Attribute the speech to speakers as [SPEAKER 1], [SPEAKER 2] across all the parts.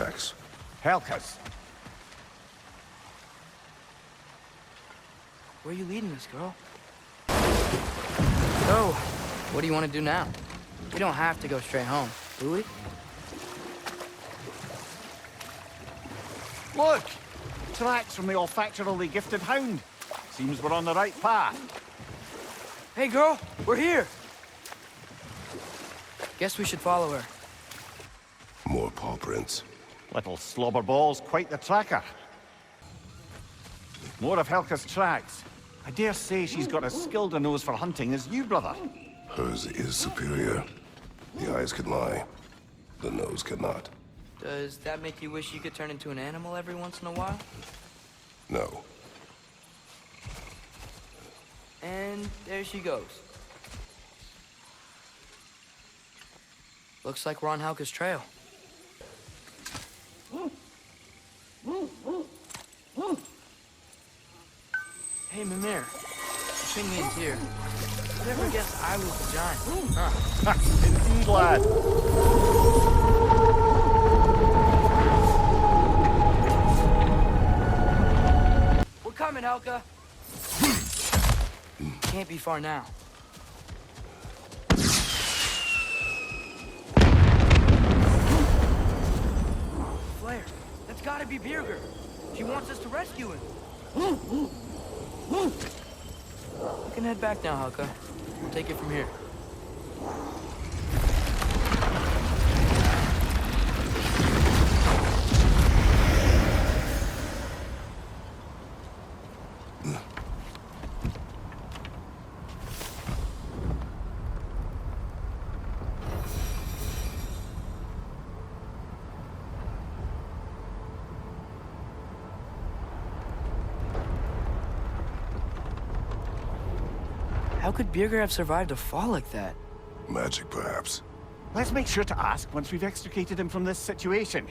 [SPEAKER 1] tracks.
[SPEAKER 2] Helka's.
[SPEAKER 3] Where are you leading us, girl? So, what do you want to do now? We don't have to go straight home, do we?
[SPEAKER 2] Look! Tracks from the olfactorily gifted hound. Seems we're on the right path.
[SPEAKER 3] Hey, girl, we're here! Guess we should follow her.
[SPEAKER 1] More paw prints.
[SPEAKER 2] Little slobberball's quite the tracker. More of Helka's tracks. I dare say she's got as skilled a nose for hunting as you, brother.
[SPEAKER 1] Hers is superior. The eyes can lie. The nose cannot.
[SPEAKER 3] Does that make you wish you could turn into an animal every once in a while?
[SPEAKER 1] No.
[SPEAKER 3] And there she goes. Looks like we're on Helka's trail. Hey, Mimir. Between me and Tyr, who'd ever guess I was the giant? Huh?
[SPEAKER 2] Indeed, lad.
[SPEAKER 3] We're coming, Helka. Can't be far now. Flair, that's gotta be Birgir. She wants us to rescue him. You can head back now, Helka. We'll take it from here. How could Birgir have survived a fall like that?
[SPEAKER 1] Magic, perhaps.
[SPEAKER 2] Let's make sure to ask once we've extricated him from this situation.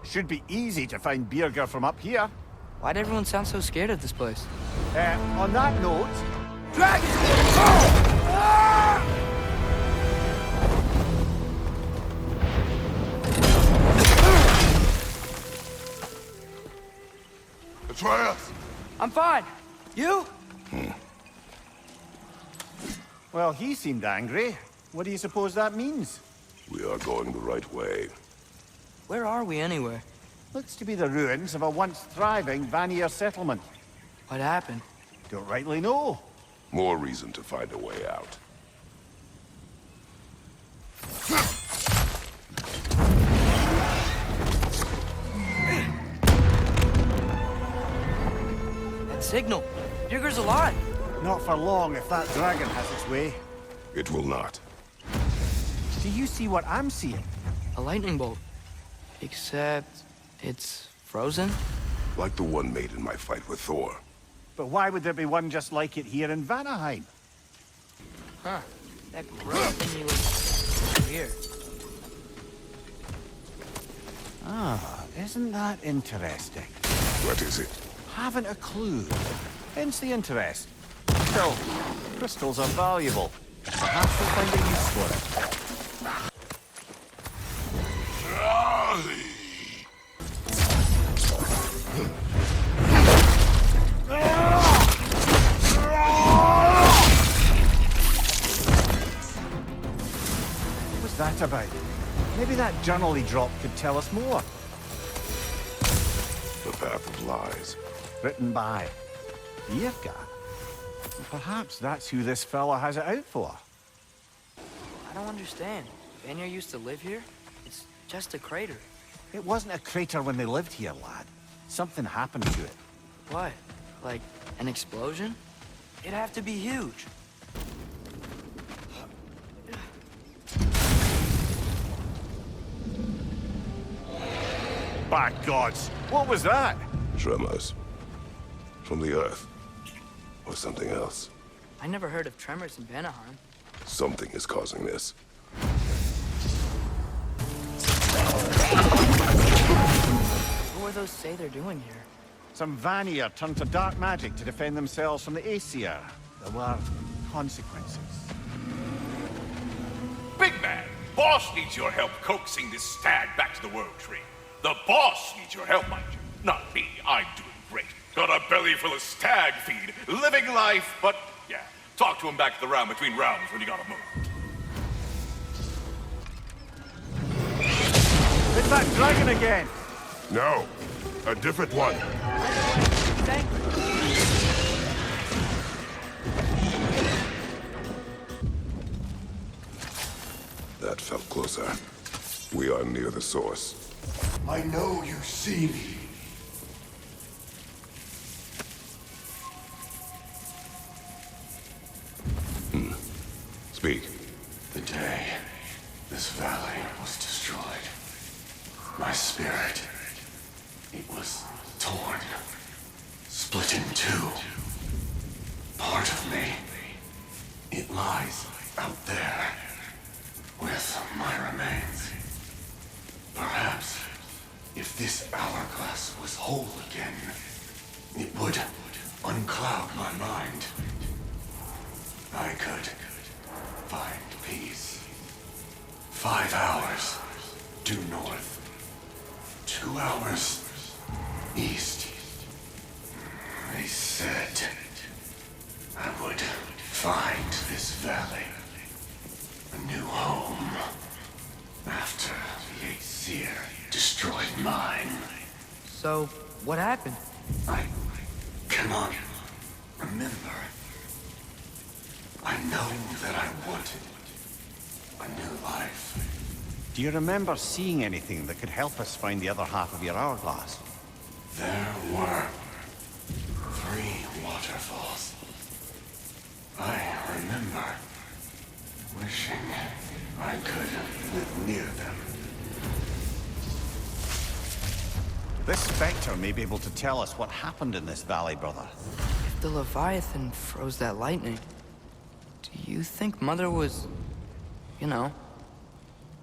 [SPEAKER 2] Should be easy to find Birgir from up here.
[SPEAKER 3] Why'd everyone sound so scared of this place?
[SPEAKER 2] On that note...
[SPEAKER 3] Dragons! Oh! Ah!
[SPEAKER 1] Atreus!
[SPEAKER 3] I'm fine. You?
[SPEAKER 2] Well, he seemed angry. What do you suppose that means?
[SPEAKER 1] We are going the right way.
[SPEAKER 3] Where are we anyway?
[SPEAKER 2] Looks to be the ruins of a once thriving Vanir settlement.
[SPEAKER 3] What happened?
[SPEAKER 2] Don't rightly know.
[SPEAKER 1] More reason to find a way out.
[SPEAKER 3] That signal. Birgir's alive.
[SPEAKER 2] Not for long if that dragon has its way.
[SPEAKER 1] It will not.
[SPEAKER 2] Do you see what I'm seeing?
[SPEAKER 3] A lightning bolt. Except it's frozen?
[SPEAKER 1] Like the one made in my fight with Thor.
[SPEAKER 2] But why would there be one just like it here in Vanaheim?
[SPEAKER 3] Huh. That growth thing was weird.
[SPEAKER 2] Ah, isn't that interesting?
[SPEAKER 1] What is it?
[SPEAKER 2] Haven't a clue. Hence the interest. Still, crystals are valuable. Perhaps we'll find a use for it. What was that about? Maybe that journal he dropped could tell us more.
[SPEAKER 1] The Path of Lies.
[SPEAKER 2] Written by Birgir. Perhaps that's who this fella has it out for.
[SPEAKER 3] I don't understand. Vanir used to live here? It's just a crater.
[SPEAKER 2] It wasn't a crater when they lived here, lad. Something happened to it.
[SPEAKER 3] What? Like an explosion? It'd have to be huge.
[SPEAKER 2] By gods! What was that?
[SPEAKER 1] Tremors. From the earth. Or something else.
[SPEAKER 3] I never heard of tremors in Vanaheim.
[SPEAKER 1] Something is causing this.
[SPEAKER 3] What do those say they're doing here?
[SPEAKER 2] Some Vanir turned to dark magic to defend themselves from the Aesir. There were consequences.
[SPEAKER 4] Big man, boss needs your help coaxing this stag back to the World Tree. The boss needs your help, mind you. Not me, I'm doing great. Got a belly full of stag feed, living life, but yeah, talk to him back at the round between rounds when you gotta move.
[SPEAKER 2] It's that dragon again!
[SPEAKER 1] No, a different one. That felt closer. We are near the source.
[SPEAKER 5] I know you see me.
[SPEAKER 1] Speak.
[SPEAKER 5] The day this valley was destroyed, my spirit, it was torn, split in two. Part of me, it lies out there with my remains. Perhaps if this hourglass was whole again, it would uncloud my mind. I could find peace. 5 hours due north. 2 hours east. They said I would find this valley a new home after the Aesir destroyed mine.
[SPEAKER 3] So, what happened?
[SPEAKER 5] I cannot remember. I know that I wanted a new life.
[SPEAKER 2] Do you remember seeing anything that could help us find the other half of your hourglass?
[SPEAKER 5] There were 3 waterfalls. I remember wishing I could live near them.
[SPEAKER 2] This Spectre may be able to tell us what happened in this valley, brother.
[SPEAKER 3] If the Leviathan froze that lightning, do you think Mother was,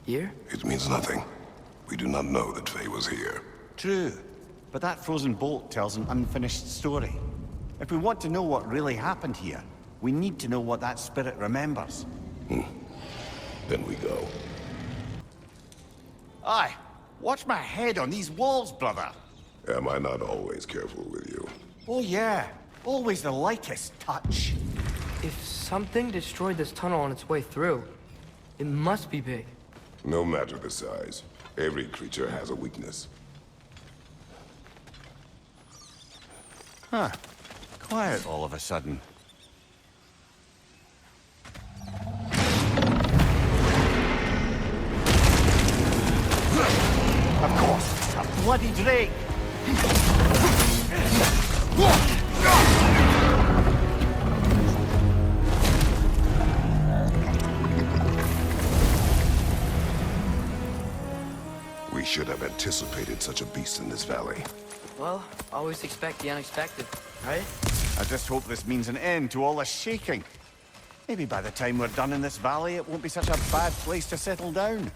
[SPEAKER 3] here?
[SPEAKER 1] It means nothing. We do not know that Faye was here.
[SPEAKER 2] True, but that frozen bolt tells an unfinished story. If we want to know what really happened here, we need to know what that spirit remembers.
[SPEAKER 1] Then we go.
[SPEAKER 2] Aye, watch my head on these walls, brother.
[SPEAKER 1] Am I not always careful with you?
[SPEAKER 2] Oh yeah, always the lightest touch.
[SPEAKER 3] If something destroyed this tunnel on its way through, it must be big.
[SPEAKER 1] No matter the size, every creature has a weakness.
[SPEAKER 2] Huh. Quiet all of a sudden. Of course, a bloody drake!
[SPEAKER 1] We should have anticipated such a beast in this valley.
[SPEAKER 3] Well, always expect the unexpected, right?
[SPEAKER 2] I just hope this means an end to all this shaking. Maybe by the time we're done in this valley, it won't be such a bad place to settle down.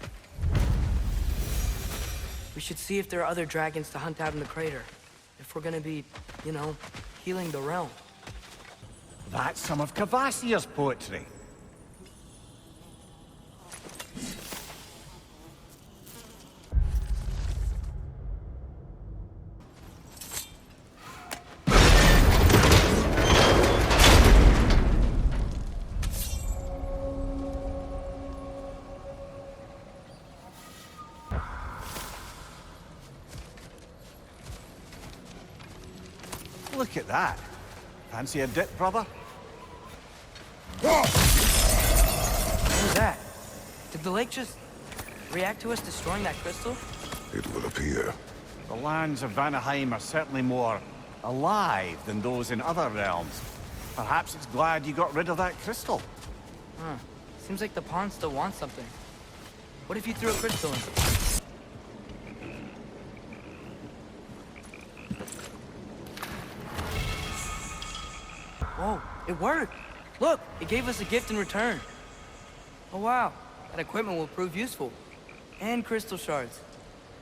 [SPEAKER 3] We should see if there are other dragons to hunt out in the crater. If we're gonna be, healing the realm.
[SPEAKER 2] That's some of Kvasir's poetry. Look at that. Fancy a dip, brother?
[SPEAKER 3] What was that? Did the lake just react to us destroying that crystal?
[SPEAKER 1] It would appear.
[SPEAKER 2] The lands of Vanaheim are certainly more alive than those in other realms. Perhaps it's glad you got rid of that crystal.
[SPEAKER 3] Huh. Seems like the pond still wants something. What if you threw a crystal in? Whoa, it worked! Look, it gave us a gift in return. Oh wow, that equipment will prove useful. And crystal shards.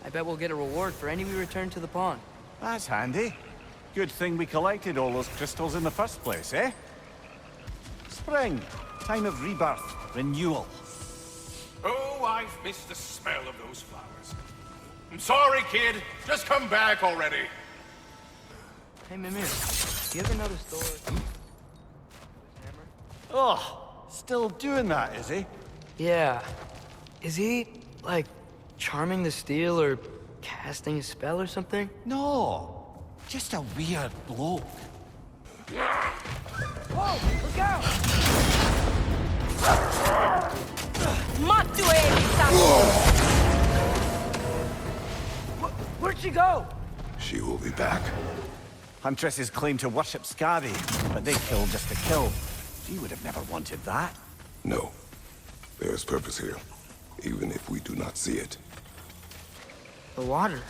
[SPEAKER 3] I bet we'll get a reward for any we return to the pond.
[SPEAKER 2] That's handy. Good thing we collected all those crystals in the first place, eh? Spring. Time of rebirth. Renewal.
[SPEAKER 4] Oh, I've missed the smell of those flowers. I'm sorry, kid. Just come back already.
[SPEAKER 3] Hey, Mimir, do you ever notice Thor?
[SPEAKER 2] Oh, still doing that, is he?
[SPEAKER 3] Yeah. Is he, like, charming the steel or casting a spell or something?
[SPEAKER 2] No. Just a weird bloke.
[SPEAKER 3] Whoa, look out! Where'd she go?
[SPEAKER 1] She will be back.
[SPEAKER 2] Huntresses claim to worship Skadi, but they kill just to kill. She would have never wanted that.
[SPEAKER 1] No. There is purpose here, even if we do not see it.
[SPEAKER 3] The water.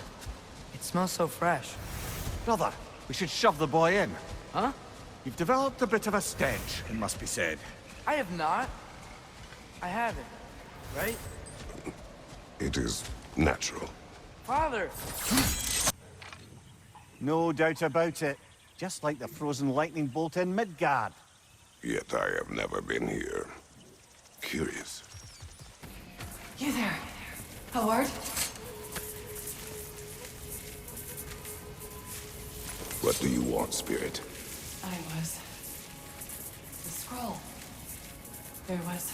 [SPEAKER 3] It smells so fresh.
[SPEAKER 2] Brother, we should shove the boy in.
[SPEAKER 3] Huh?
[SPEAKER 2] You've developed a bit of a stench, it must be said.
[SPEAKER 3] I have not. I haven't. Right?
[SPEAKER 1] It is natural.
[SPEAKER 3] Father!
[SPEAKER 2] No doubt about it. Just like the frozen lightning bolt in Midgard.
[SPEAKER 1] Yet I have never been here. Curious.
[SPEAKER 6] You there, Howard?
[SPEAKER 1] What do you want, Spirit?
[SPEAKER 6] I was... the scroll. There was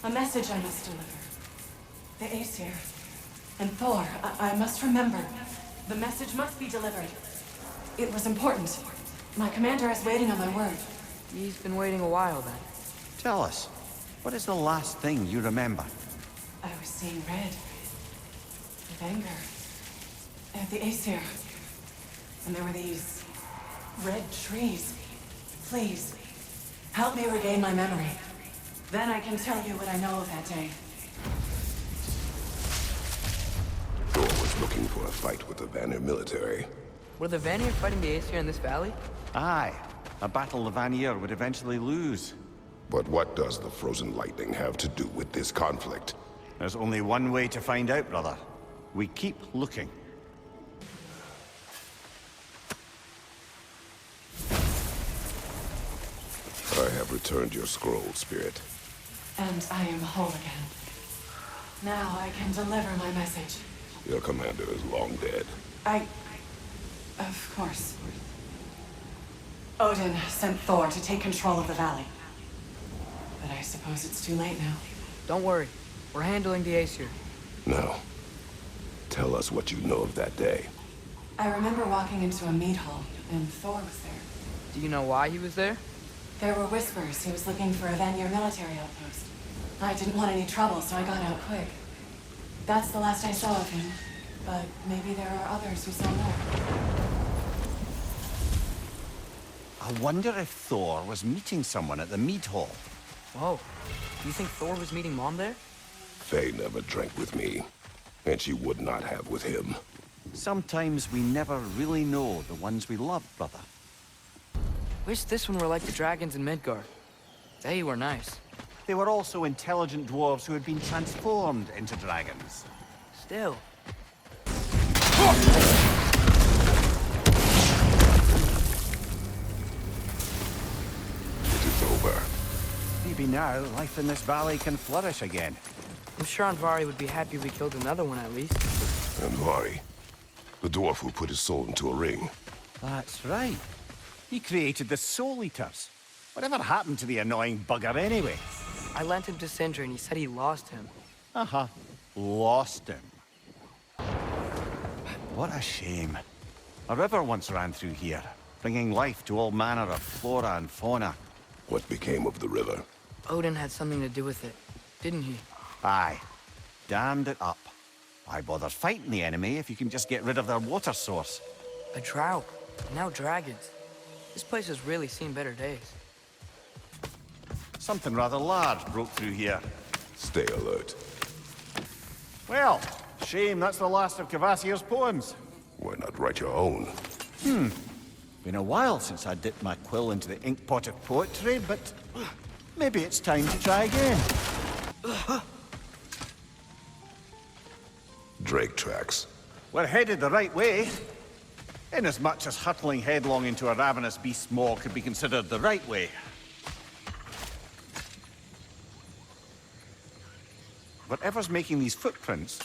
[SPEAKER 6] a message I must deliver. The Aesir and Thor, I must remember. The message must be delivered. It was important. My commander is waiting on my word.
[SPEAKER 3] He's been waiting a while then.
[SPEAKER 2] Tell us, what is the last thing you remember?
[SPEAKER 6] I was seeing red. With anger. At the Aesir. And there were these... red trees. Please, help me regain my memory. Then I can tell you what I know of that day.
[SPEAKER 1] Thor was looking for a fight with the Vanir military.
[SPEAKER 3] Were the Vanir fighting the Aesir in this valley?
[SPEAKER 2] Aye. A battle the Vanir would eventually lose.
[SPEAKER 1] But what does the frozen lightning have to do with this conflict?
[SPEAKER 2] There's only one way to find out, brother. We keep looking.
[SPEAKER 1] I have returned your scroll, Spirit.
[SPEAKER 6] And I am whole again. Now I can deliver my message.
[SPEAKER 1] Your commander is long dead.
[SPEAKER 6] Of course. Odin sent Thor to take control of the valley. But I suppose it's too late now.
[SPEAKER 3] Don't worry. We're handling the Aesir.
[SPEAKER 1] Now, tell us what you know of that day.
[SPEAKER 6] I remember walking into a meat hall, and Thor was there.
[SPEAKER 3] Do you know why he was there?
[SPEAKER 6] There were whispers he was looking for a Vanir military outpost. I didn't want any trouble, so I got out quick. That's the last I saw of him. But maybe there are others who saw more.
[SPEAKER 2] I wonder if Thor was meeting someone at the mead hall.
[SPEAKER 3] Whoa. Do you think Thor was meeting Mom there?
[SPEAKER 1] Faye never drank with me, and she would not have with him.
[SPEAKER 2] Sometimes we never really know the ones we love, brother.
[SPEAKER 3] Wish this one were like the dragons in Midgard. They were nice.
[SPEAKER 2] They were also intelligent dwarves who had been transformed into dragons.
[SPEAKER 3] Still.
[SPEAKER 1] It is over.
[SPEAKER 2] Maybe now, life in this valley can flourish again.
[SPEAKER 3] I'm sure Andvari would be happy we killed another one at least.
[SPEAKER 1] And Vari, the dwarf who put his soul into a ring.
[SPEAKER 2] That's right. He created the Soul Eaters. Whatever happened to the annoying bugger anyway?
[SPEAKER 3] I lent him to Sindri and he said he lost him.
[SPEAKER 2] Uh-huh. Lost him. What a shame. A river once ran through here, bringing life to all manner of flora and fauna.
[SPEAKER 1] What became of the river?
[SPEAKER 3] Odin had something to do with it, didn't he?
[SPEAKER 2] Aye. Dammed it up. Why bother fighting the enemy if you can just get rid of their water source?
[SPEAKER 3] A drought. And now dragons. This place has really seen better days.
[SPEAKER 2] Something rather large broke through here.
[SPEAKER 1] Stay alert.
[SPEAKER 2] Well, shame that's the last of Kvasir's poems.
[SPEAKER 1] Why not write your own?
[SPEAKER 2] Been a while since I dipped my quill into the ink pot of poetry, but maybe it's time to try again.
[SPEAKER 1] Drake tracks.
[SPEAKER 2] We're headed the right way. Inasmuch as hurtling headlong into a ravenous beast's maw could be considered the right way. Whatever's making these footprints,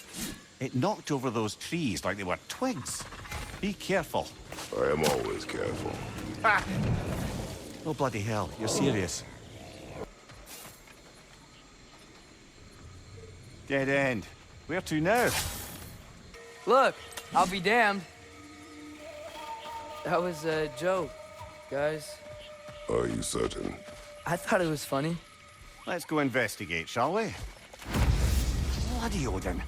[SPEAKER 2] it knocked over those trees like they were twigs. Be careful.
[SPEAKER 1] I am always careful.
[SPEAKER 2] Ah! Oh, bloody hell, you're serious. Dead end. Where to now?
[SPEAKER 3] Look, I'll be damned. That was a joke, guys.
[SPEAKER 1] Are you certain?
[SPEAKER 3] I thought it was funny.
[SPEAKER 2] Let's go investigate, shall we? Bloody Odin.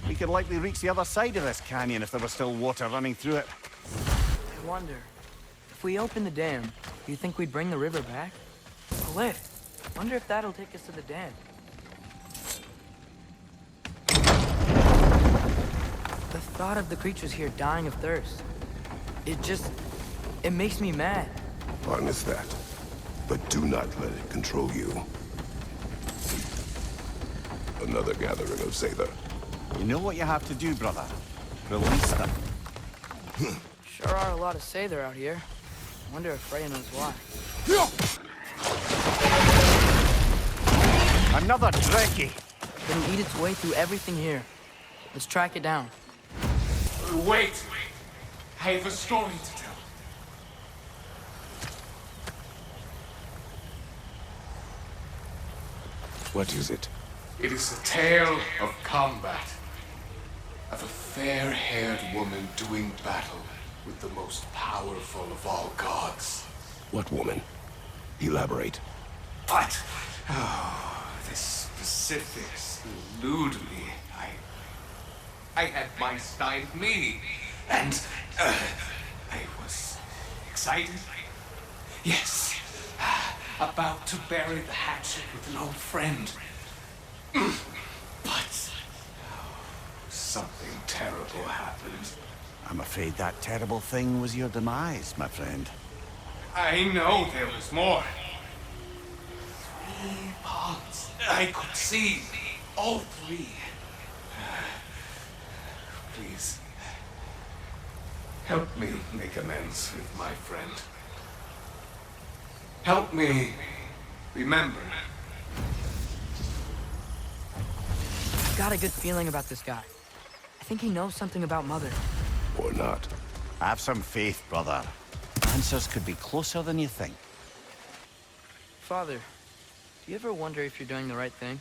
[SPEAKER 2] We could likely reach the other side of this canyon if there was still water running through it.
[SPEAKER 3] I wonder, if we open the dam, do you think we'd bring the river back? A lift. Wonder if that'll take us to the dam. The thought of the creatures here dying of thirst, it makes me mad.
[SPEAKER 1] Harness that. But do not let it control you. Another gathering of Sather.
[SPEAKER 2] You know what you have to do, brother. Release them.
[SPEAKER 3] Sure are a lot of Sather out here. Wonder if Freya knows why.
[SPEAKER 2] Another Trekkie!
[SPEAKER 3] It'll eat its way through everything here. Let's track it down.
[SPEAKER 5] Wait! I have a story to tell.
[SPEAKER 1] What is it?
[SPEAKER 5] It is a tale of combat. Of a fair-haired woman doing battle with the most powerful of all gods.
[SPEAKER 1] What woman? Elaborate.
[SPEAKER 5] But, the specifics elude me. I had my side of me, and I was excited. Yes, about to bury the hatchet with an old friend. But something terrible happened.
[SPEAKER 2] I'm afraid that terrible thing was your demise, my friend.
[SPEAKER 5] I know there was more. 3 ponds. I could see all 3. Please, help me make amends with my friend. Help me remember.
[SPEAKER 3] Got a good feeling about this guy. I think he knows something about Mother.
[SPEAKER 1] Or not.
[SPEAKER 2] Have some faith, brother. Answers could be closer than you think.
[SPEAKER 3] Father, do you ever wonder if you're doing the right thing?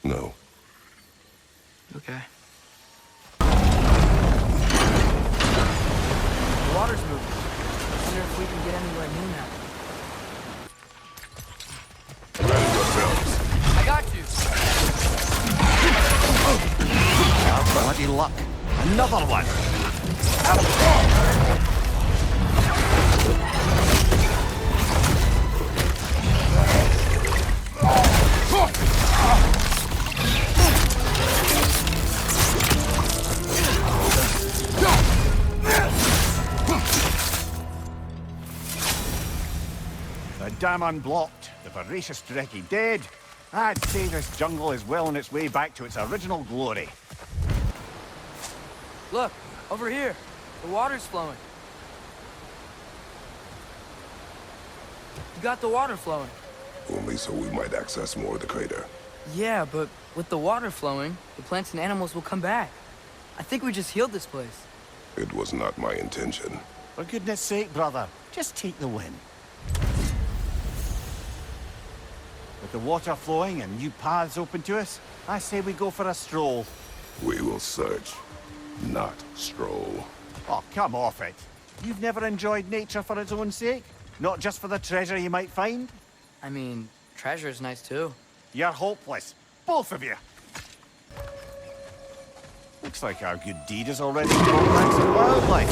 [SPEAKER 1] No.
[SPEAKER 3] Okay. The water's moving. I wonder if we can get anywhere near now.
[SPEAKER 1] Ready yourselves.
[SPEAKER 3] I got you!
[SPEAKER 2] Bloody luck. Another one! The dam unblocked, the voracious Trekkie dead. I'd say this jungle is well on its way back to its original glory.
[SPEAKER 3] Look, over here. The water's flowing. You got the water flowing.
[SPEAKER 1] Only so we might access more of the crater.
[SPEAKER 3] Yeah, but with the water flowing, the plants and animals will come back. I think we just healed this place.
[SPEAKER 1] It was not my intention.
[SPEAKER 2] For goodness sake, brother, just take the win. With the water flowing and new paths open to us, I say we go for a stroll.
[SPEAKER 1] We will search, not stroll.
[SPEAKER 2] Oh, come off it. You've never enjoyed nature for its own sake? Not just for the treasure you might find?
[SPEAKER 3] I mean, treasure's nice too.
[SPEAKER 2] You're hopeless. Both of you. Looks like our good deed is already brought back some wildlife.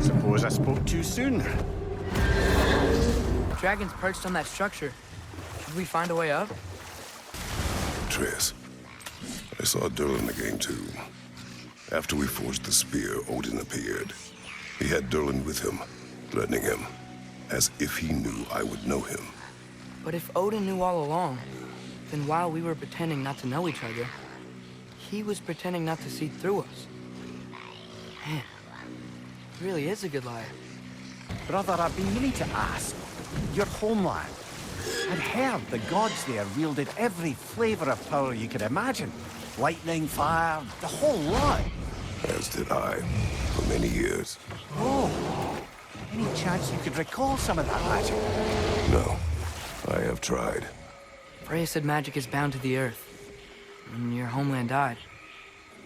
[SPEAKER 2] Suppose I spoke too soon.
[SPEAKER 3] Dragon's perched on that structure. Should we find a way up?
[SPEAKER 1] Triss, I saw Durlin again too. After we forged the spear, Odin appeared. He had Durlin with him, threatening him, as if he knew I would know him.
[SPEAKER 3] But if Odin knew all along, then while we were pretending not to know each other, he was pretending not to see through us. Man, he really is a good liar.
[SPEAKER 2] Brother, I've been meaning to ask. Your homeland. I'd heard the gods there wielded every flavor of power you could imagine. Lightning, fire, the whole lot.
[SPEAKER 1] As did I, for many years.
[SPEAKER 2] Oh, any chance you could recall some of that magic?
[SPEAKER 1] No, I have tried.
[SPEAKER 3] Freya said magic is bound to the earth. When your homeland died,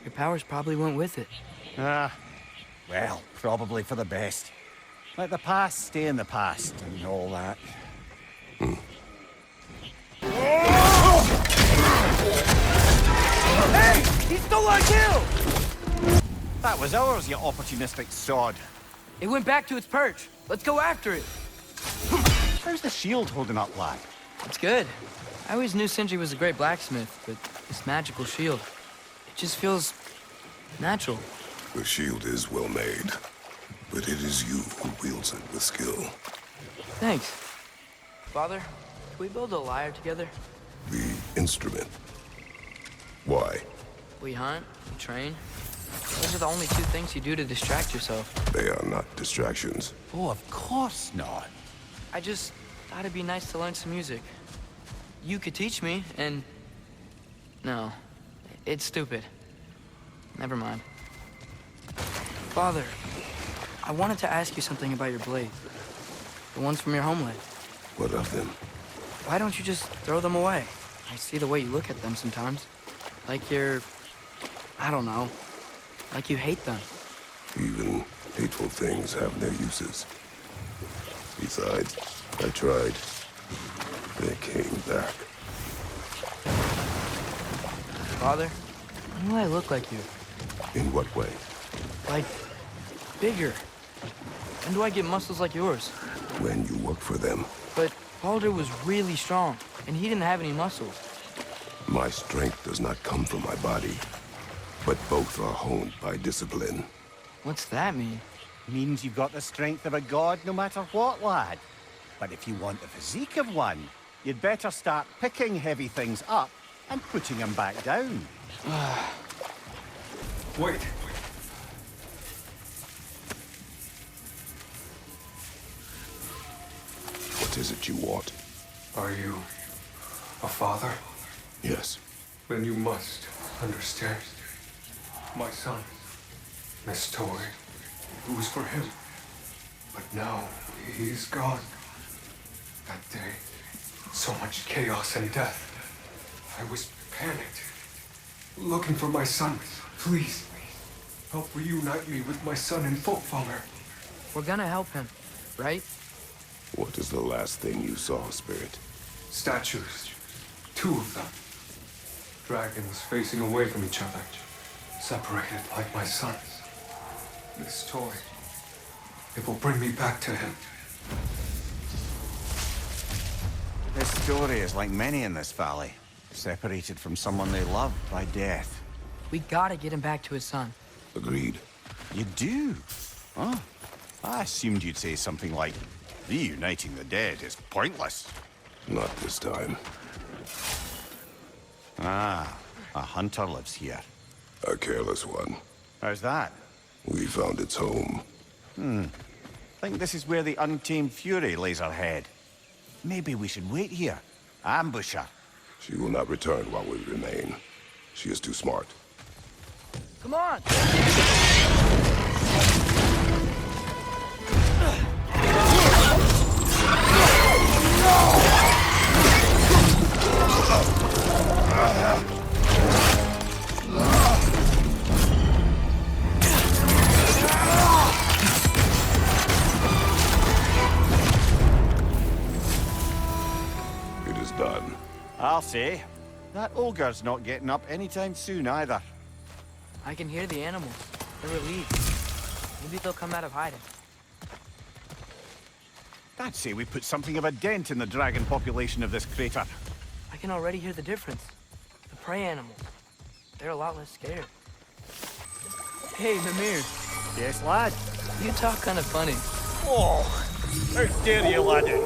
[SPEAKER 3] your powers probably went with it.
[SPEAKER 2] Well, probably for the best. Let the past stay in the past and all that.
[SPEAKER 3] Hey! He stole our kill!
[SPEAKER 2] That was ours, you opportunistic sod.
[SPEAKER 3] It went back to its perch. Let's go after it.
[SPEAKER 2] How's the shield holding up, lad?
[SPEAKER 3] It's good. I always knew Sindri was a great blacksmith, but this magical shield, it just feels natural.
[SPEAKER 1] The shield is well made, but it is you who wields it with skill.
[SPEAKER 3] Thanks. Father, can we build a lyre together?
[SPEAKER 1] The instrument. Why?
[SPEAKER 3] We hunt, we train. Those are the only two things you do to distract yourself.
[SPEAKER 1] They are not distractions.
[SPEAKER 2] Oh, of course not.
[SPEAKER 3] I just thought it'd be nice to learn some music. You could teach me, and... No, it's stupid. Never mind. Father, I wanted to ask you something about your blades. The ones from your homeland.
[SPEAKER 1] What of them?
[SPEAKER 3] Why don't you just throw them away? I see the way you look at them sometimes. Like you're... I don't know. Like you hate them.
[SPEAKER 1] Even hateful things have their uses. Besides, I tried. They came back.
[SPEAKER 3] Father, why do I look like you?
[SPEAKER 1] In what way?
[SPEAKER 3] Like, bigger. When do I get muscles like yours?
[SPEAKER 1] When you work for them.
[SPEAKER 3] But Baldur was really strong, and he didn't have any muscles.
[SPEAKER 1] My strength does not come from my body, but both are honed by discipline.
[SPEAKER 3] What's that mean?
[SPEAKER 2] Means you've got the strength of a god no matter what, lad. But if you want the physique of one, you'd better start picking heavy things up and putting them back down.
[SPEAKER 5] Wait.
[SPEAKER 1] What is it you want?
[SPEAKER 5] Are you a father?
[SPEAKER 1] Yes.
[SPEAKER 5] Then you must understand. My son, this toy, it was for him. But now, he's gone. That day, so much chaos and death. I was panicked, looking for my son. Please, help reunite me with my son in Folkvanger.
[SPEAKER 3] We're gonna help him, right?
[SPEAKER 1] What is the last thing you saw, Spirit?
[SPEAKER 5] Statues, 2 of them. Dragons facing away from each other, separated like my sons. This toy, it will bring me back to him.
[SPEAKER 2] This story is like many in this valley. Separated from someone they love by death.
[SPEAKER 3] We gotta get him back to his son.
[SPEAKER 1] Agreed.
[SPEAKER 2] You do? Oh, I assumed you'd say something like, reuniting the dead is pointless.
[SPEAKER 1] Not this time.
[SPEAKER 2] Ah, a hunter lives here.
[SPEAKER 1] A careless one.
[SPEAKER 2] How's that?
[SPEAKER 1] We found its home.
[SPEAKER 2] Think this is where the untamed fury lays her head. Maybe we should wait here. Ambush her.
[SPEAKER 1] She will not return while we remain. She is too smart.
[SPEAKER 3] Come on!
[SPEAKER 1] It is done.
[SPEAKER 2] I'll say. That ogre's not getting up anytime soon either.
[SPEAKER 3] I can hear the animals. They're relieved. Maybe they'll come out of hiding.
[SPEAKER 2] I'd say we put something of a dent in the dragon population of this crater.
[SPEAKER 3] I can already hear the difference. The prey animals. They're a lot less scared. Hey, Mimir.
[SPEAKER 2] Yes, lad?
[SPEAKER 3] You talk kind of funny.
[SPEAKER 2] Oh, how dare you, laddie?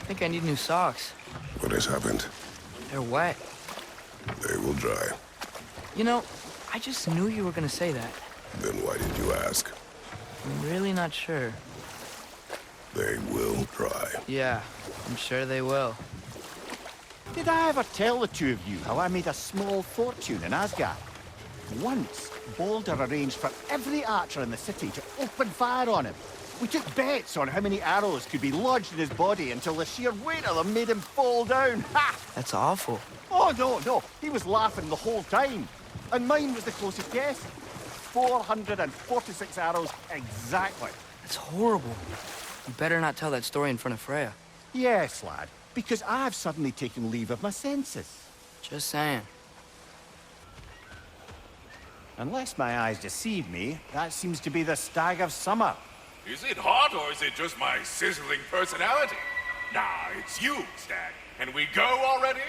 [SPEAKER 3] I think I need new socks.
[SPEAKER 1] What has happened?
[SPEAKER 3] They're wet.
[SPEAKER 1] They will dry.
[SPEAKER 3] You know, I just knew you were gonna say that.
[SPEAKER 1] Then why did you ask?
[SPEAKER 3] I'm really not sure.
[SPEAKER 1] They will dry.
[SPEAKER 3] Yeah, I'm sure they will.
[SPEAKER 2] Did I ever tell the two of you how I made a small fortune in Asgard? Once, Balder arranged for every archer in the city to open fire on him. We took bets on how many arrows could be lodged in his body until the sheer weight of them made him fall down. Ha!
[SPEAKER 3] That's awful.
[SPEAKER 2] Oh, no. He was laughing the whole time. And mine was the closest guess. 446 arrows exactly.
[SPEAKER 3] That's horrible. You better not tell that story in front of Freya.
[SPEAKER 2] Yes, lad. Because I've suddenly taken leave of my senses.
[SPEAKER 3] Just saying.
[SPEAKER 2] Unless my eyes deceive me, that seems to be the stag of summer.
[SPEAKER 4] Is it hot or is it just my sizzling personality? Nah, it's you, Stag. Can we go already?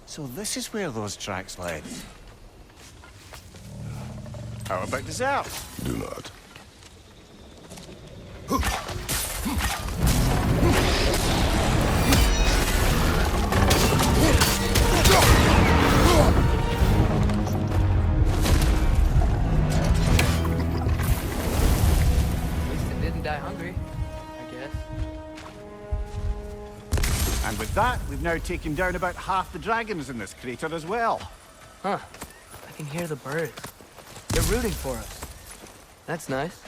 [SPEAKER 2] So this is where those tracks led. How about dessert?
[SPEAKER 1] Do not.
[SPEAKER 3] At least it didn't die hungry, I guess.
[SPEAKER 2] And with that, we've now taken down about half the dragons in this crater as well.
[SPEAKER 3] Huh. I can hear the birds. They're rooting for us. That's nice.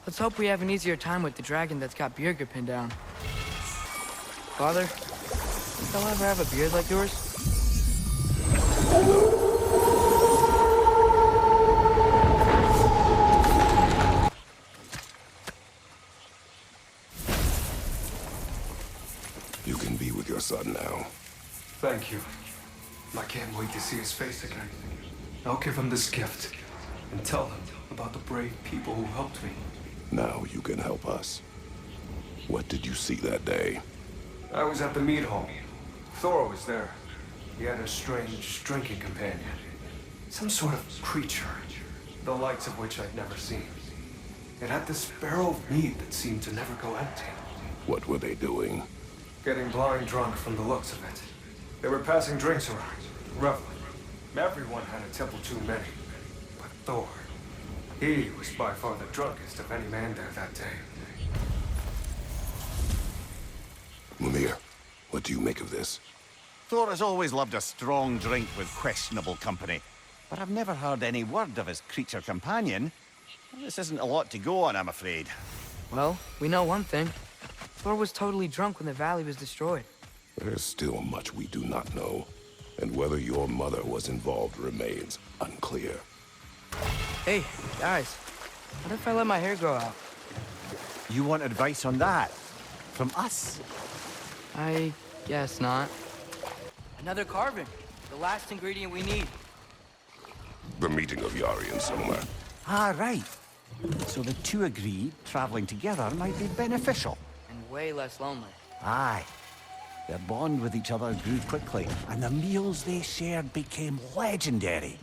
[SPEAKER 3] Let's hope we have an easier time with the dragon that's got Björgr pinned down. Father, think I'll ever have a beard like yours?
[SPEAKER 1] You can be with your son now.
[SPEAKER 5] Thank you. I can't wait to see his face again. I'll give him this gift and tell him about the brave people who helped me.
[SPEAKER 1] Now you can help us. What did you see that day?
[SPEAKER 5] I was at the mead hall. Thor was there. He had a strange drinking companion. Some sort of creature, the likes of which I'd never seen. It had this barrel of mead that seemed to never go empty.
[SPEAKER 1] What were they doing?
[SPEAKER 5] Getting blind drunk from the looks of it. They were passing drinks around, roughly. Everyone had a tipple too many. But Thor, he was by far the drunkest of any man there that day.
[SPEAKER 1] Mimir, what do you make of this?
[SPEAKER 2] Thor has always loved a strong drink with questionable company. But I've never heard any word of his creature companion. This isn't a lot to go on, I'm afraid.
[SPEAKER 3] Well, we know one thing. Thor was totally drunk when the valley was destroyed.
[SPEAKER 1] There's still much we do not know, and whether your mother was involved remains unclear.
[SPEAKER 3] Hey, guys. What if I let my hair grow out?
[SPEAKER 2] You want advice on that? From us?
[SPEAKER 3] I guess not. Another carving. The last ingredient we need.
[SPEAKER 1] The meeting of Yari and Soma.
[SPEAKER 2] Ah, right. So the two agreed traveling together might be beneficial.
[SPEAKER 3] And way less lonely.
[SPEAKER 2] Aye. Their bond with each other grew quickly, and the meals they shared became legendary.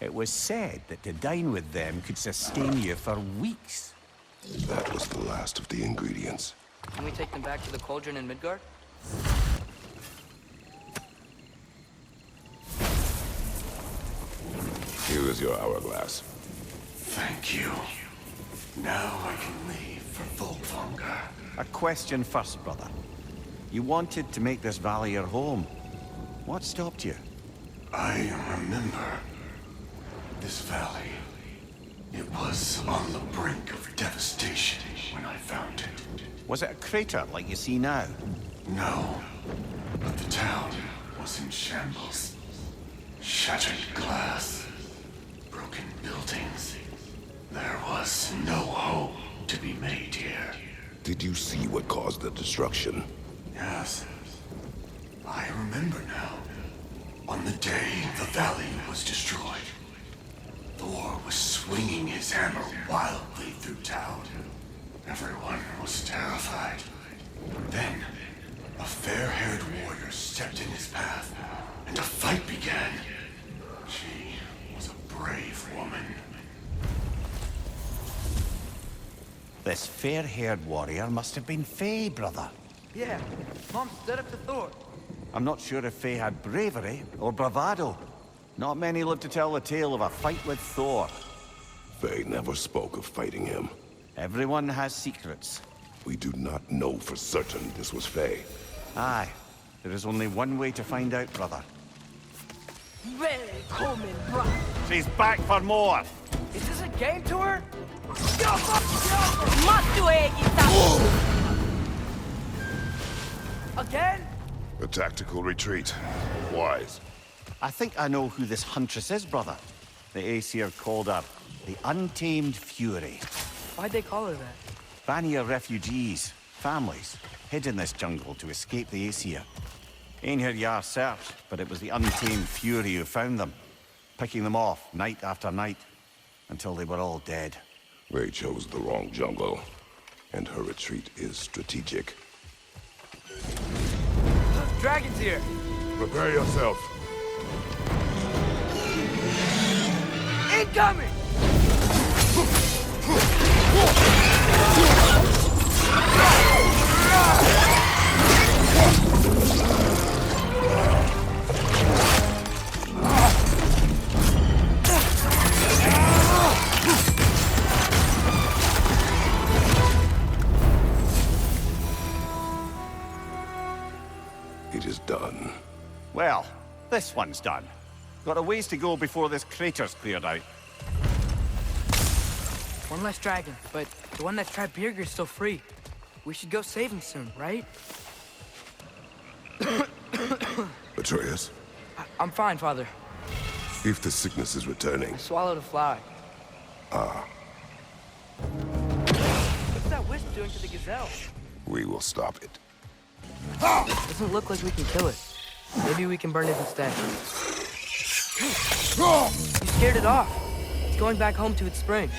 [SPEAKER 2] It was said that to dine with them could sustain you for weeks.
[SPEAKER 1] That was the last of the ingredients.
[SPEAKER 3] Can we take them back to the cauldron in Midgard?
[SPEAKER 1] Here is your hourglass.
[SPEAKER 7] Thank you. Now I can leave for Volkvanger.
[SPEAKER 2] A question first, brother. You wanted to make this valley your home. What stopped you?
[SPEAKER 7] I remember this valley. It was on the brink of devastation when I found it.
[SPEAKER 2] Was it a crater like you see now?
[SPEAKER 7] No, but the town was in shambles. Shattered glass, broken buildings. There was no hope to be made here.
[SPEAKER 1] Did you see what caused the destruction?
[SPEAKER 7] Yes, I remember now. On the day the valley was destroyed, Thor was swinging his hammer wildly through town. Everyone was terrified. Then, a fair-haired warrior stepped in his path, and a fight began. She was a brave woman.
[SPEAKER 2] This fair-haired warrior must have been Faye, brother.
[SPEAKER 3] Yeah, Mom stood up to Thor.
[SPEAKER 2] I'm not sure if Faye had bravery or bravado. Not many live to tell the tale of a fight with Thor.
[SPEAKER 1] Faye never spoke of fighting him.
[SPEAKER 2] Everyone has secrets.
[SPEAKER 1] We do not know for certain this was Faye.
[SPEAKER 2] Aye. There is only one way to find out, brother.
[SPEAKER 3] Welcome, bro.
[SPEAKER 2] She's back for more!
[SPEAKER 3] Is this a game to her? Again?
[SPEAKER 1] A tactical retreat. Wise.
[SPEAKER 2] I think I know who this huntress is, brother. The Aesir called her the Untamed Fury.
[SPEAKER 3] Why'd they call her that?
[SPEAKER 2] Vanir refugees, families, hid in this jungle to escape the Aesir. Einhir Yar searched, but it was the Untamed Fury who found them, picking them off night after night, until they were all dead.
[SPEAKER 1] They chose the wrong jungle, and her retreat is strategic.
[SPEAKER 3] Those dragons here!
[SPEAKER 1] Prepare yourself.
[SPEAKER 3] Incoming!
[SPEAKER 1] It is done.
[SPEAKER 2] Well, this one's done. Got a ways to go before this crater's cleared out.
[SPEAKER 3] One less dragon, but the one that trapped Birgir's still free. We should go save him soon, right?
[SPEAKER 1] Atreus,
[SPEAKER 3] I'm fine, Father.
[SPEAKER 1] if the sickness is returning,
[SPEAKER 3] Swallowed a fly.
[SPEAKER 1] Ah.
[SPEAKER 3] What's that wisp doing to the gazelle?
[SPEAKER 1] we will stop it.
[SPEAKER 3] Doesn't look like we can kill it. Maybe we can burn it instead. You scared it off. It's going back home to its spring.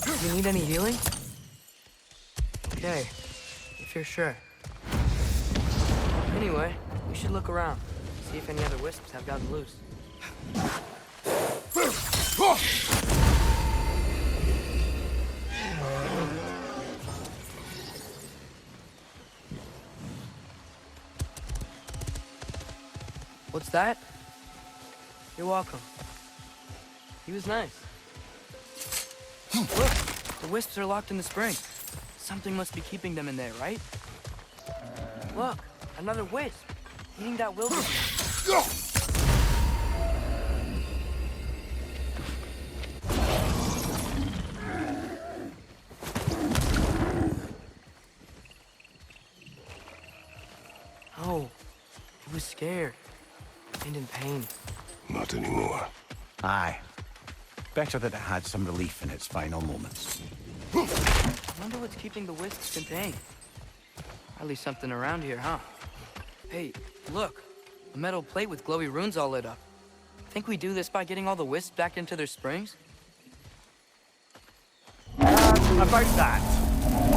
[SPEAKER 3] Do you need any healing? Okay, if you're sure. Anyway, we should look around. See if any other wisps have gotten loose. What's that? You're welcome. He was nice. Look, the wisps are locked in the spring. Something must be keeping them in there, right? Look, another wisp. Eating that wildebeest. Oh, he was scared and in pain.
[SPEAKER 1] Not anymore.
[SPEAKER 2] Aye. Better that it had some relief in its final moments.
[SPEAKER 3] I wonder what's keeping the wisps contained. Probably something around here, huh? Hey, look. A metal plate with glowy runes all lit up. Think we do this by getting all the wisps back into their springs?
[SPEAKER 2] About that.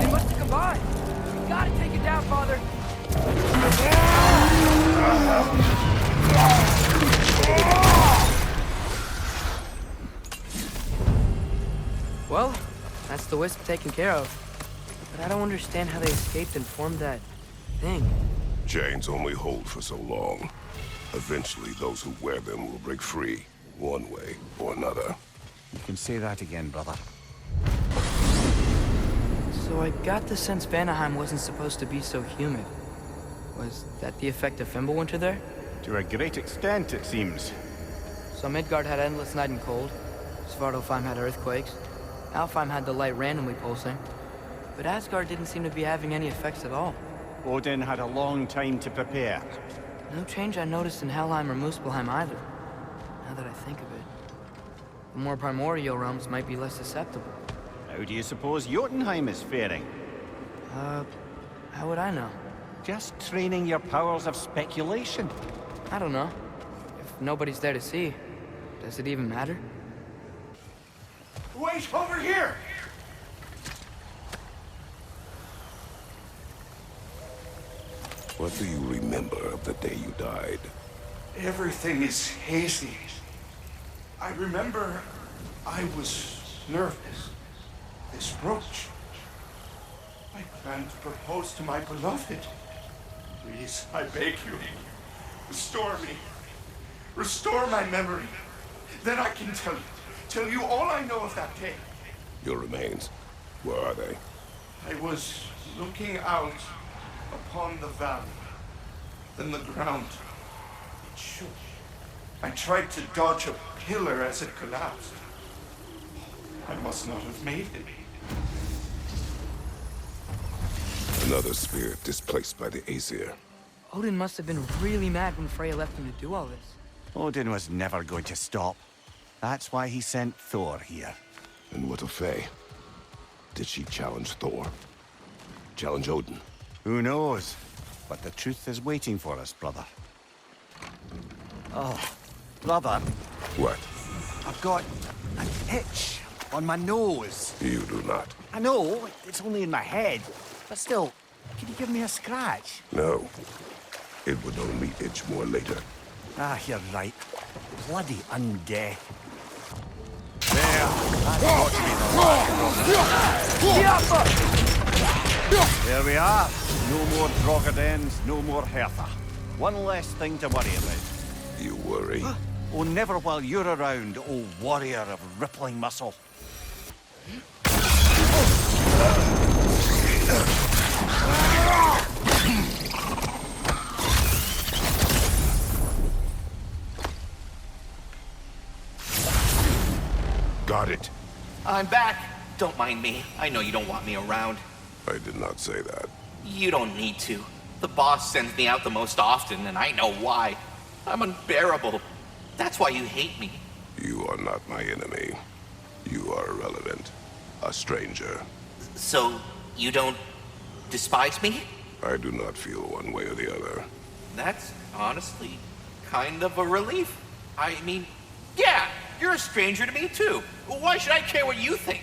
[SPEAKER 3] They must have combined. We gotta take it down, Father. Well, that's the wisp taken care of. But I don't understand how they escaped and formed that thing.
[SPEAKER 1] Chains only hold for so long. Eventually, those who wear them will break free, one way or another.
[SPEAKER 2] You can say that again, brother.
[SPEAKER 3] So I got the sense Vanaheim wasn't supposed to be so humid. Was that the effect of Fimbulwinter there?
[SPEAKER 2] To a great extent, it seems.
[SPEAKER 3] So Midgard had endless night and cold. Svartalfheim had earthquakes. Alfheim had the light randomly pulsing. But Asgard didn't seem to be having any effects at all.
[SPEAKER 2] Odin had a long time to prepare.
[SPEAKER 3] No change I noticed in Helheim or Muspelheim either, now that I think of it. The more primordial realms might be less susceptible.
[SPEAKER 2] How do you suppose Jotunheim is faring?
[SPEAKER 3] How would I know?
[SPEAKER 2] Just training your powers of speculation.
[SPEAKER 3] I don't know. If nobody's there to see, does it even matter?
[SPEAKER 7] Wait, over here!
[SPEAKER 1] What do you remember of the day you died?
[SPEAKER 7] Everything is hazy. I remember I was nervous. This brooch.
[SPEAKER 5] I plan to propose to my beloved. Please, I beg you, restore me. Restore my memory. Then I can tell you all I know of that day.
[SPEAKER 1] Your remains, where are they?
[SPEAKER 5] I was looking out upon the valley. Then the ground, it shook. I tried to dodge a pillar as it collapsed. I must not have made it.
[SPEAKER 1] Another spirit displaced by the Aesir.
[SPEAKER 3] Odin must have been really mad when Freya left him to do all this.
[SPEAKER 2] Odin was never going to stop. That's why he sent Thor here.
[SPEAKER 1] And what of Faye? Did she challenge Thor? Challenge Odin?
[SPEAKER 2] Who knows? But the truth is waiting for us, brother. Oh, brother,
[SPEAKER 1] What?
[SPEAKER 2] I've got an itch on my nose.
[SPEAKER 1] You do not.
[SPEAKER 2] I know, it's only in my head. But still, can you give me a scratch?
[SPEAKER 1] No. It would only itch more later.
[SPEAKER 2] Ah, you're right. Bloody undead. There, that's got to be the last. There we are. No more Drogadens, no more Hertha. One less thing to worry about.
[SPEAKER 1] You worry?
[SPEAKER 2] Oh, never while you're around, oh warrior of rippling muscle.
[SPEAKER 1] Got it.
[SPEAKER 4] I'm back. Don't mind me. I know you don't want me around.
[SPEAKER 1] I did not say that.
[SPEAKER 4] You don't need to. The boss sends me out the most often, and I know why. I'm unbearable. That's why you hate me.
[SPEAKER 1] You are not my enemy. You are irrelevant. A stranger.
[SPEAKER 4] So, you don't despise me?
[SPEAKER 1] I do not feel one way or the other.
[SPEAKER 4] That's honestly kind of a relief. I mean, yeah, you're a stranger to me too. Why should I care what you think?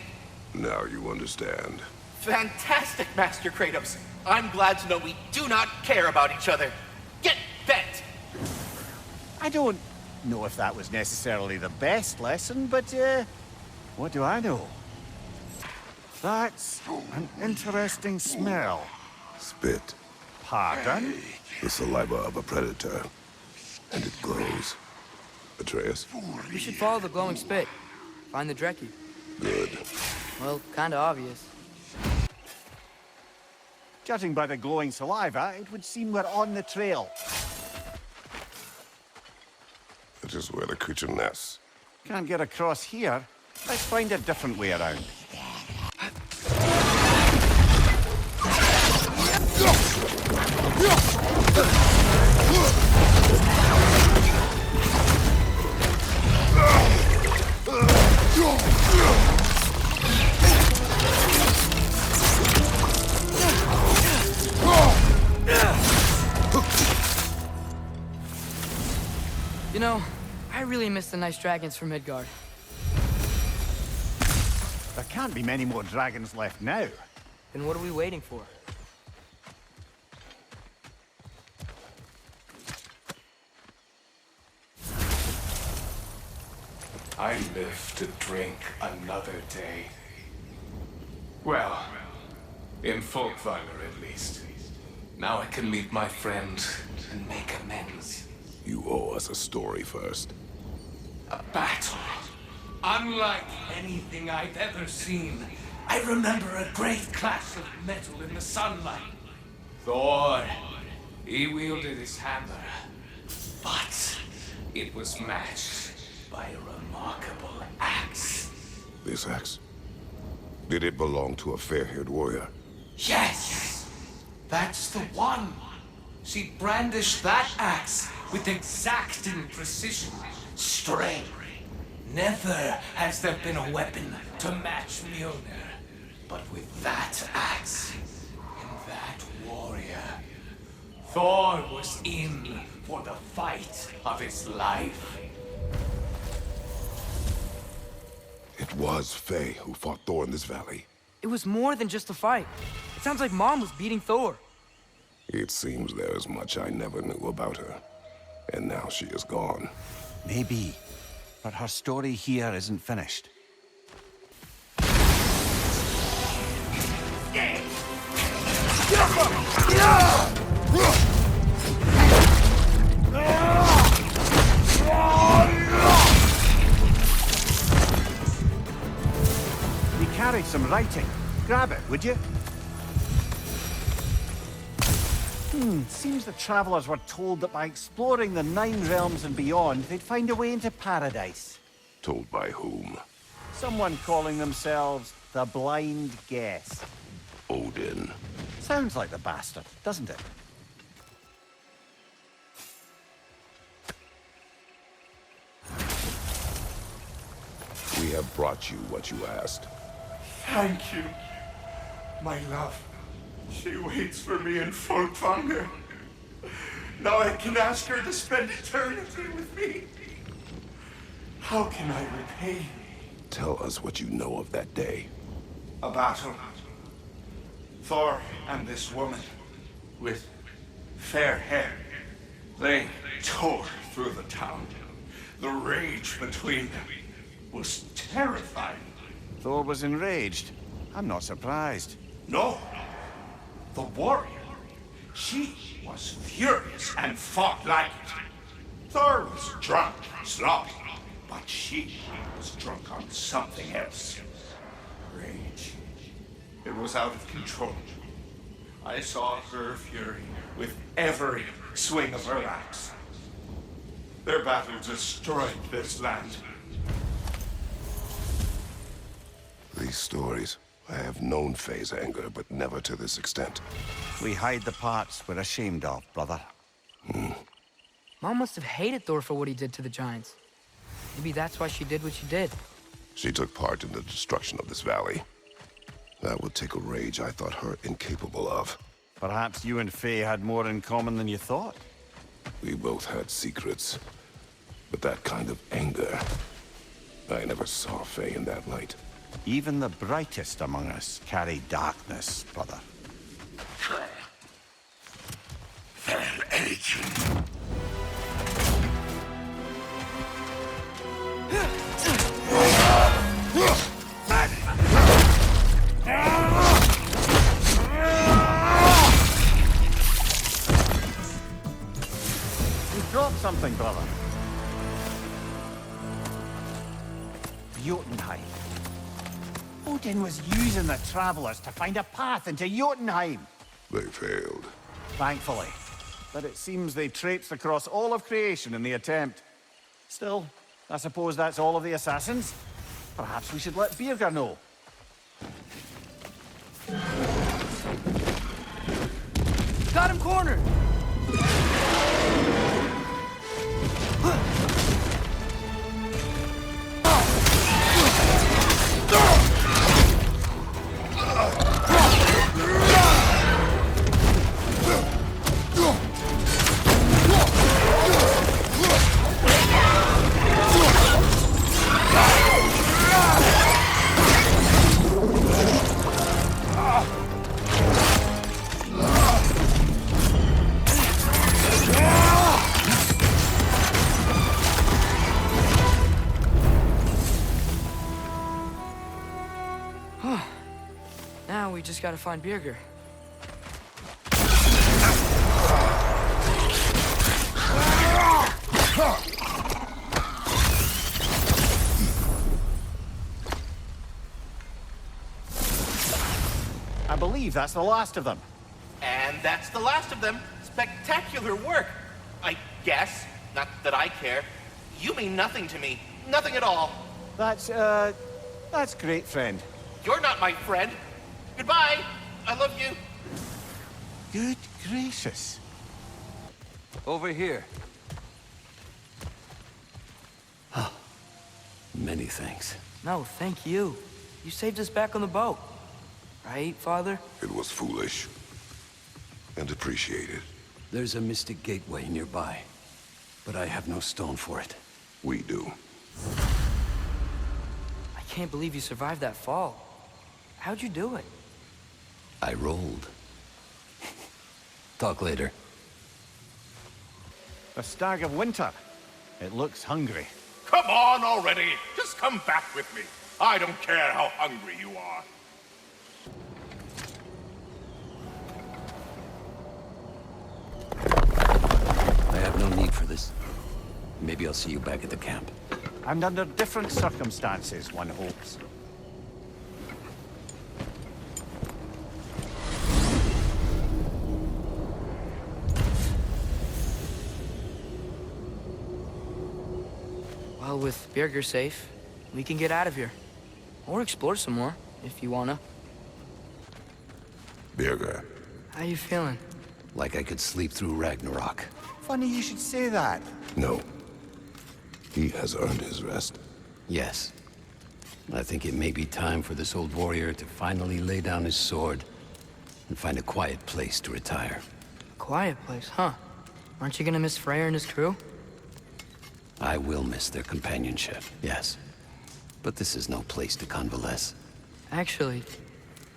[SPEAKER 1] Now you understand.
[SPEAKER 4] Fantastic, Master Kratos. I'm glad to know we do not care about each other. Get bent!
[SPEAKER 2] I don't know if that was necessarily the best lesson, but, what do I know? That's an interesting smell.
[SPEAKER 1] Spit.
[SPEAKER 2] Pardon?
[SPEAKER 1] The saliva of a predator. And it glows. Atreus?
[SPEAKER 3] We should follow the glowing spit. Find the Dreki.
[SPEAKER 1] Good.
[SPEAKER 3] Well, kinda obvious.
[SPEAKER 2] Judging by the glowing saliva, it would seem we're on the trail.
[SPEAKER 1] It is where the creature nests.
[SPEAKER 2] Can't get across here. Let's find a different way around.
[SPEAKER 3] You know, I really miss the nice dragons from Midgard.
[SPEAKER 2] There can't be many more dragons left now.
[SPEAKER 3] Then what are we waiting for?
[SPEAKER 5] I live to drink another day. Well, in Folkvanger at least. Now I can meet my friend and make amends.
[SPEAKER 1] You owe us a story first.
[SPEAKER 5] A battle. Unlike anything I've ever seen. I remember a great clash of metal in the sunlight. Thor, he wielded his hammer. But it was matched by a remarkable axe.
[SPEAKER 1] This axe? Did it belong to a fair-haired warrior?
[SPEAKER 5] Yes! That's the one! She brandished that axe with exacting precision, strength. Never has there been a weapon to match Mjolnir. But with that axe, and that warrior, Thor was in for the fight of his life.
[SPEAKER 1] It was Faye who fought Thor in this valley.
[SPEAKER 3] It was more than just a fight. It sounds like Mom was beating Thor.
[SPEAKER 1] It seems there is much I never knew about her. And now she is gone.
[SPEAKER 2] Maybe. But her story here isn't finished. You carried some writing. Grab it, would you? Seems the travelers were told that by exploring the Nine Realms and beyond, they'd find a way into paradise.
[SPEAKER 1] Told by whom?
[SPEAKER 2] Someone calling themselves the Blind Guest.
[SPEAKER 1] Odin.
[SPEAKER 2] Sounds like the bastard, doesn't it?
[SPEAKER 1] We have brought you what you asked.
[SPEAKER 5] Thank you, my love. She waits for me in Folkvanger. Now I can ask her to spend eternity with me. How can I repay you?
[SPEAKER 1] Tell us what you know of that day.
[SPEAKER 5] A battle. Thor and this woman with fair hair. They tore through the town. The rage between them was terrifying.
[SPEAKER 2] Thor was enraged. I'm not surprised.
[SPEAKER 5] No, the warrior. She was furious and fought like it. Thor was drunk, sloppy, but she was drunk on something else. Rage. It was out of control. I saw her fury with every swing of her axe. Their battle destroyed this land.
[SPEAKER 1] These stories. I have known Faye's anger, but never to this extent.
[SPEAKER 2] We hide the parts we're ashamed of, brother.
[SPEAKER 3] Mom must have hated Thor for what he did to the giants. Maybe that's why she did what she did.
[SPEAKER 1] She took part in the destruction of this valley. That would take a rage I thought her incapable of.
[SPEAKER 2] Perhaps you and Faye had more in common than you thought.
[SPEAKER 1] We both had secrets. But that kind of anger... I never saw Faye in that light.
[SPEAKER 2] Even the brightest among us carry darkness, brother. You dropped something, brother. Jotunheim. Odin was using the travelers to find a path into Jotunheim.
[SPEAKER 1] They failed.
[SPEAKER 2] Thankfully. But it seems they traipsed across all of creation in the attempt. Still, I suppose that's all of the assassins. Perhaps we should let Birgir know.
[SPEAKER 3] Got him cornered! Now we just gotta find Birgir.
[SPEAKER 2] I believe that's the last of them.
[SPEAKER 8] And that's the last of them. Spectacular work. I guess. Not that I care. You mean nothing to me. Nothing at all.
[SPEAKER 2] That's great, friend.
[SPEAKER 8] You're not my friend. Goodbye. I love you.
[SPEAKER 2] Good gracious.
[SPEAKER 9] Over here. Many thanks.
[SPEAKER 3] No, thank you. You saved us back on the boat. Right, Father?
[SPEAKER 1] It was foolish. And appreciated.
[SPEAKER 9] There's a mystic gateway nearby, but I have no stone for it.
[SPEAKER 1] We do.
[SPEAKER 3] I can't believe you survived that fall. How'd you do it?
[SPEAKER 9] I rolled. Talk later.
[SPEAKER 2] A stag of winter. It looks hungry.
[SPEAKER 4] Come on already! Just come back with me. I don't care how hungry you are.
[SPEAKER 9] promise. Maybe I'll see you back at the camp.
[SPEAKER 2] And under different circumstances, one hopes.
[SPEAKER 3] Well, with Birger safe, we can get out of here. Or explore some more, if you wanna.
[SPEAKER 1] Birger.
[SPEAKER 3] How you feeling?
[SPEAKER 9] Like I could sleep through Ragnarok.
[SPEAKER 2] Funny you should say that.
[SPEAKER 1] No. He has earned his rest.
[SPEAKER 9] Yes. I think it may be time for this old warrior to finally lay down his sword and find a quiet place to retire.
[SPEAKER 3] Quiet place, huh? Aren't you gonna miss Freyr and his crew?
[SPEAKER 9] I will miss their companionship, yes. But this is no place to convalesce.
[SPEAKER 3] Actually,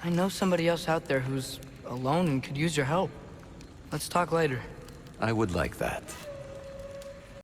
[SPEAKER 3] I know somebody else out there who's alone and could use your help. Let's talk later.
[SPEAKER 9] I would like that.